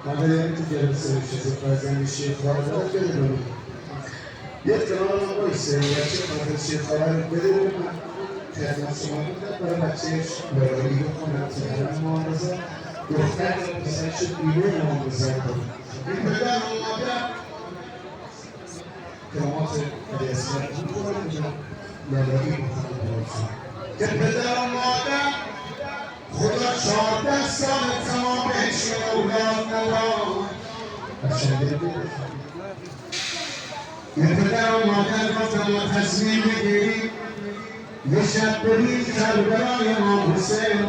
Madalya ticareti bazen bir şey fazla geliyor. Yetkili o ise gerçek bir şey falan geliyor. Termasında para maçı böyle bir konuda muhafaza yoksa mesela şu bir muhafaza bir kadar olmadı. Teması adresler bu konuda böyle bir muhafaza. Kadar olmadı. خدا 14 سال تمامش اولاد ندارم یه پدر و مادر گفتم و تصمیم بگیری یه شب برید کربلای امام حسین